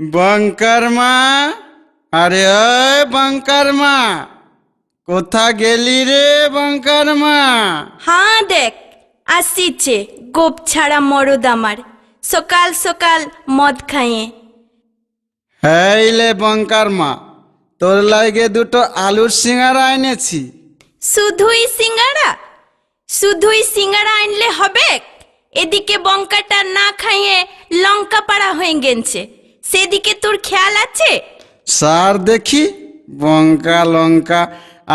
Bunker माँ, अरे ओए बंकर माँ, কোথা গেলি রে বঙ্কার মা? হ্যাঁ দেখ আসিছে গোপ ছাড়া মরদ আমার সকাল সকাল মদ খাইয়ে। হেইলে বঙ্কার মা, তোর লাগে দুটো আলুর সিঙ্গারা এনেছি। শুধুই সিঙ্গারা আনলে হবে? এদিকে বঙ্কাটা না খাইয়ে লঙ্কা পাড়া হয়ে গেছে, সেদিকে তোর খেয়াল আছে? সার দেখি বঙ্কা লঙ্কা।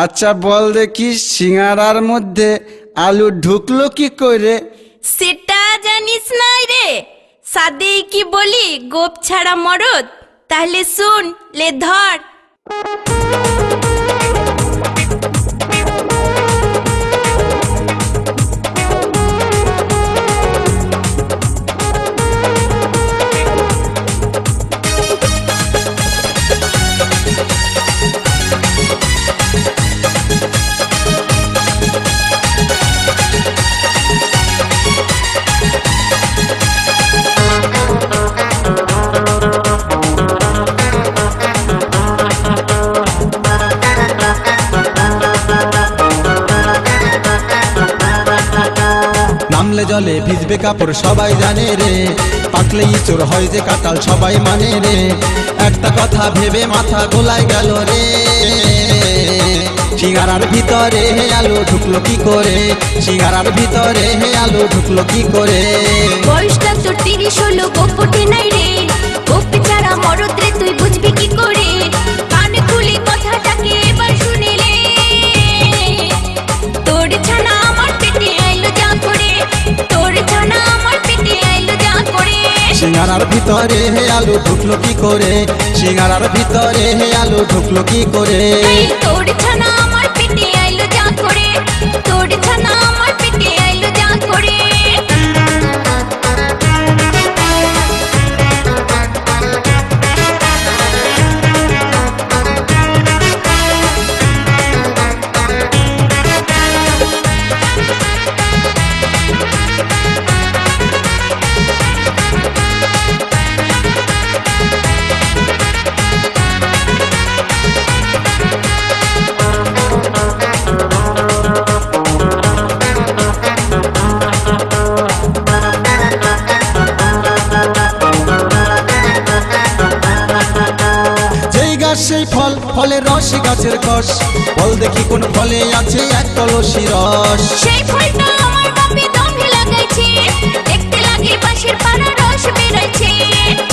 আচ্ছা বল দেখি সিঙ্গারার মধ্যে আলু ঢুকলো কি করে? সেটা জানিস নাই রে? সাদেই কি বলি গোপ ছাড়া মরদ? তাহলে শুন লে ধর। নামলে জলে ভিজবে কাপড় সবাই জানে রে, পাকলে ইঁচড় হয় যে কাঁঠাল সবাই মানে রে। একটা কথা ভেবে মাথা গোলায় গেল রে, সিঙ্গারার ভিতরে হে আলু ঢুকলো কি করে? সিঙ্গারার ভিতরে হে আলু ঢুকলো কি করে? বয়সটা তোর 30 হলো, গোপ ওঠে নাই রে। গোপ ছাড়া মরদ রে, তুই বুঝবি কি করে? কান খুলে কথাটাকে এবার শুনিলে, তোর ছানা আমার পেটে আইলো যা করে, তোর ছানা আমার পেটে আইলো যা করে। সিঙ্গারার ভিতরে হে আলু ঢুকলো কি করে? সিঙ্গারার ভিতরে হে আলু ঢুকলো কি করে? এই তোর ছানা আমার পেটে আইলো যা করে, তোর ছানা আমার পেটে আইলো যা করে। সেই ফল, ফলের রস গাছের কষ, বল দেখি কোন ফলে আছে এক কলসি রস। সেই ফলটা আমার বাপে দমে লাগাইছে, দেখতে লাগে বাঁশের পাড়া রস বেরাইছে।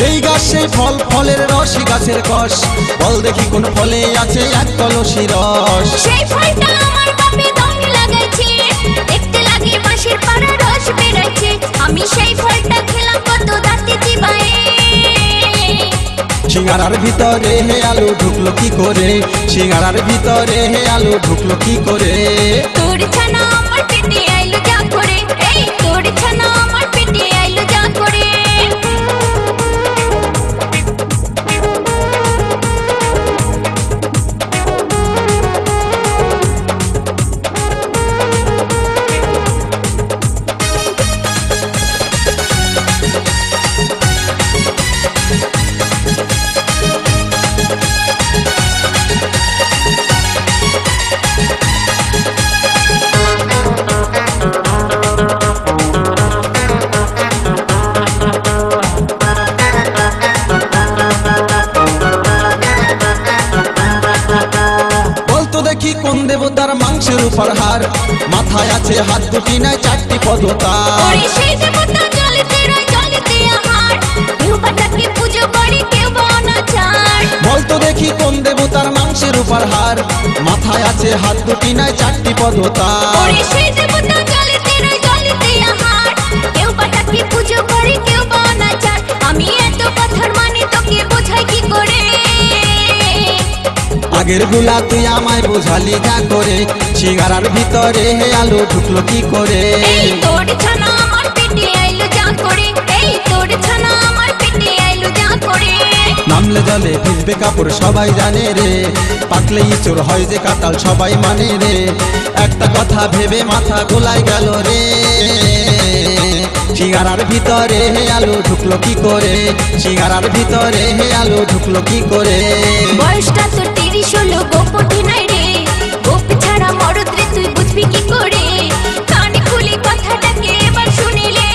যেই গাছ সেই ফল, ফলের রস গাছের কষ, বল দেখি কোন ফলে আছে এক কলসি রস। সেই ফলটা আমার বাপে দমে লাগাইছে, দেখতে লাগে বাঁশের পাড়া রস বেরাইছে। আমি সেই ফলটা খেলাম কত দাঁতে চিবায়ে। সিঙ্গারার ভিতরে হে আলু ঢুকলো কি করে? সিঙ্গারার ভিতরে হে আলু ঢুকলো কি করে? তোর ছানা আমার পেটে আইলো যা করে, এই তোর ছানা আমার পেটে আইলো যা করে। দেখি কোন দেবতার মাংসের উপর হার, মাথায় আছে হাত দুটি নাই চারটি পদতা। ওরে সেই দেবতা জলেতে রয় জলেতে আহার, কেউ বা তাকে পুজো করে কেউ বা অনাচার। বলতো দেখি কোন দেবতার মাংসের উপর হার, মাথায় আছে হাত দুটি নাই চারটি পদতা। ওরে সেই দেবতা জলেতে রয় জলেতে আহার, কেউ বা তাকে পুজো করে কেউ বা অনাচার। আমি এত কথার মানে তোকে বোঝাই কি করে? আগের গুলা তুই আমায় বোঝালি যা করে, সিঙ্গারার ভিতরে হে আলু ঢুকলো কি করে? এই তোর ছানা আমার পেটে আইলো যা করে, এই তোর ছানা আমার পেটে আইলো যা করে। নামলে জলে ভিজবে কাপড় সবাই জানে রে, পাকলে ইঁচড় হয় যে কাঁঠাল সবাই মানে রে। একটা কথা ভেবে মাথা গোলায় গেল রে, সিঙ্গারার ভিতরে আলু ঢুকলো কি করে, সিঙ্গারার ভিতরে আলু ঢুকলো কি করে। বয়সটা তোর 30 হলো গোপ ওঠে নাই রে, গোপ ছাড়া মরদ রে তুই বুঝবি কি করে। কানে খুলি কথাটাকে এবার শুনিলে,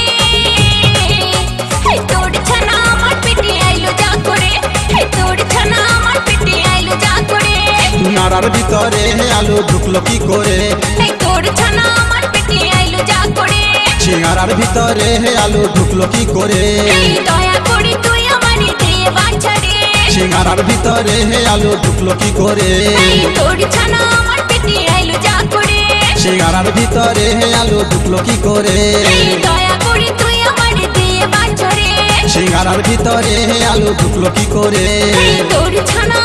হে তোর ছানা আমার পেটে আইলো যা করে, হে তোর ছানা আমার পেটে আইলো যা করে। সিঙ্গারার ভিতরে আলু ঢুকলো কি করে, হে তোর ছানা আমার পেটে আইলো যা করে। সিঙ্গারার ভিতরে আলু ঢুকলো কি করে। এই দয়া করে তুই আমারে দে বাছা রে, সিঙ্গারার ভিতরে আলু ঢুকলো কি করে। এই তোর ছানা আমার পেটে আইলো যা করে। সিঙ্গারার ভিতরে আলু ঢুকলো কি করে। এই দয়া করে তুই আমারে দে বাছা রে, সিঙ্গারার ভিতরে আলু ঢুকলো কি করে। এই তোর ছানা